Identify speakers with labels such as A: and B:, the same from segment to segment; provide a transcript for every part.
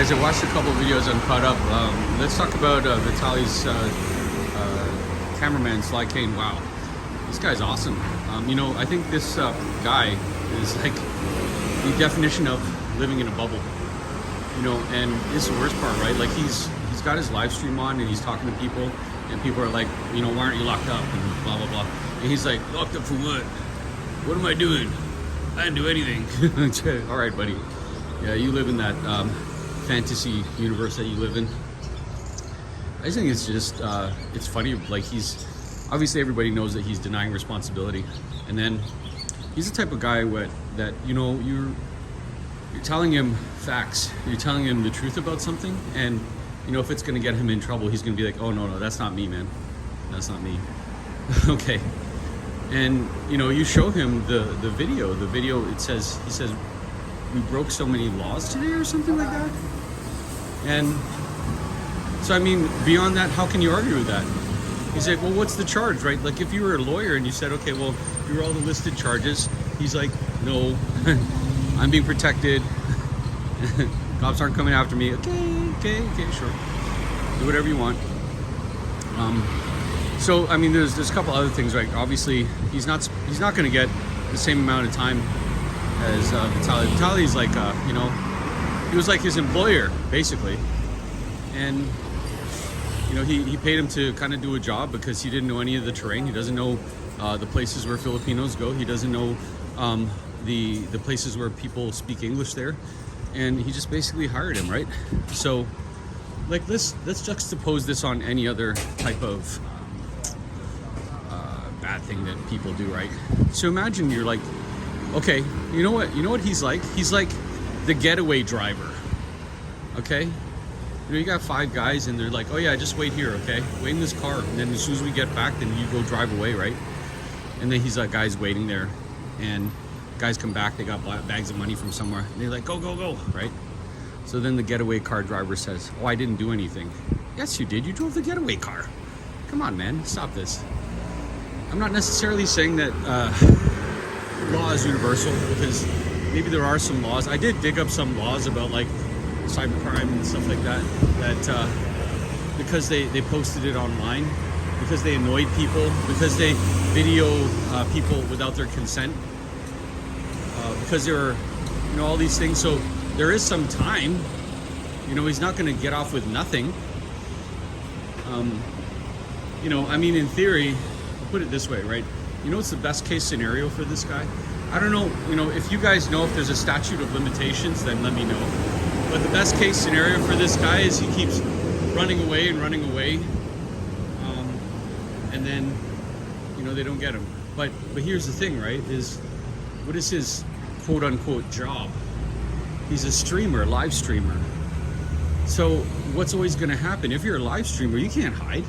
A: guys, I watched a couple videos and caught up. Let's talk about Vitaly's Cameraman Sly Kane. Wow, this guy's awesome. You know, I think this guy is like the definition of living in a bubble. You know, and this is the worst part, right? Like he's got his live stream on and he's talking to people, and people are like, you know, why aren't you locked up? And blah blah blah. And he's like, locked up for what? What am I doing? I didn't do anything. All right, buddy. Yeah, you live in that fantasy universe that you live in. I just think it's just it's funny. Like he's obviously, everybody knows that he's denying responsibility, and then he's the type of guy that you know, you're telling him facts, you're telling him the truth about something, and you know, if it's going to get him in trouble, he's going to be like, oh no, that's not me, man, that's not me. Okay. And you know, you show him the video. He says we broke so many laws today or something like that. And so I mean, beyond that, how can you argue with that? He's like, well, what's the charge, right? Like if you were a lawyer and you said, okay, well, here are all the listed charges. He's like, no, I'm being protected. Cops aren't coming after me. Okay, sure. Do whatever you want. So I mean, there's a couple other things, right? Obviously, he's not going to get the same amount of time as Vitaly. Vitaly's like, you know, he was like his employer basically, and you know, he paid him to kind of do a job because he didn't know any of the terrain. He doesn't know the places where Filipinos go. He doesn't know the places where people speak English there, and he just basically hired him, right? So, like, let's juxtapose this on any other type of bad thing that people do, right? So imagine you're like, okay, you know what he's like? He's like the getaway driver, okay? You know, you got 5 guys and they're like, oh yeah, just wait here, okay? Wait in this car, and then as soon as we get back, then you go drive away, right? And then he's like, guys waiting there, and guys come back, they got bags of money from somewhere, and they're like, go, right? So then the getaway car driver says, oh, I didn't do anything. Yes, you did. You drove the getaway car. Come on, man, stop this. I'm not necessarily saying that law is universal, because maybe there are some laws. I did dig up some laws about like cybercrime and stuff like that, because they posted it online, because they annoyed people, because they video people without their consent, because there are, you know, all these things. So there is some time. You know, he's not going to get off with nothing. You know, I mean, in theory, put it this way, right? You know what's the best case scenario for this guy? I don't know, you know, if you guys know if there's a statute of limitations, then let me know. But the best case scenario for this guy is he keeps running away, and then, you know, they don't get him. But here's the thing, right? Is what is his quote unquote job? He's a streamer, live streamer. So what's always going to happen? If you're a live streamer, you can't hide.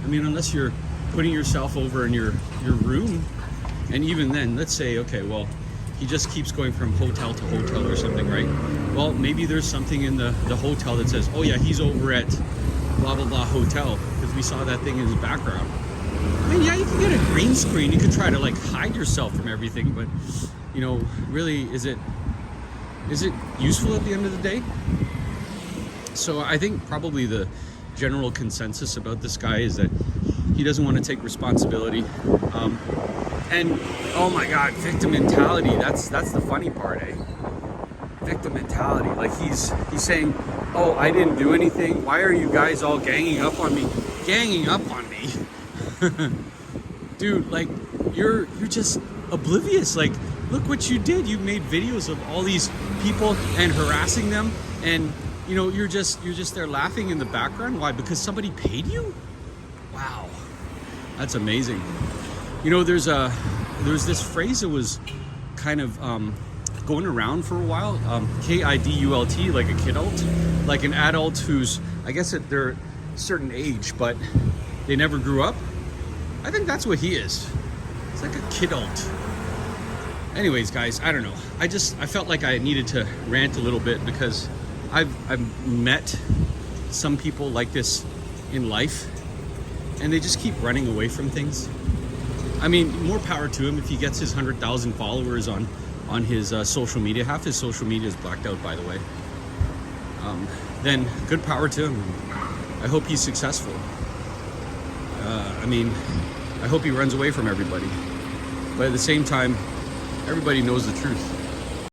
A: I mean, unless you're putting yourself over in your room, and even then, let's say, okay, well, he just keeps going from hotel to hotel or something, right? Well, maybe there's something in the hotel that says, oh yeah, he's over at blah blah blah hotel, because we saw that thing in his background. I mean, yeah, you can get a green screen, you can try to like hide yourself from everything, but you know, really, is it useful at the end of the day? So I think probably the general consensus about this guy is that he doesn't want to take responsibility, and oh my god, victim mentality, that's the funny part, eh? Victim mentality. Like he's saying, oh, I didn't do anything, why are you guys all ganging up on me? Dude, like you're just oblivious. Like, look what you did. You made videos of all these people and harassing them, and you know, you're just there laughing in the background. Why? Because somebody paid you? Wow, that's amazing. You know, there's this phrase that was kind of going around for a while, KIDULT, like a kidult, like an adult who's, I guess at their certain age, but they never grew up. I think that's what he is. It's like a kidult. Anyways, guys, I don't know. I felt like I needed to rant a little bit, because I've met some people like this in life, and they just keep running away from things. I mean, more power to him if he gets his 100,000 followers on his social media. Half his social media is blacked out, by the way. then good power to him. I hope he's successful. I mean, I hope he runs away from everybody. But at the same time, everybody knows the truth.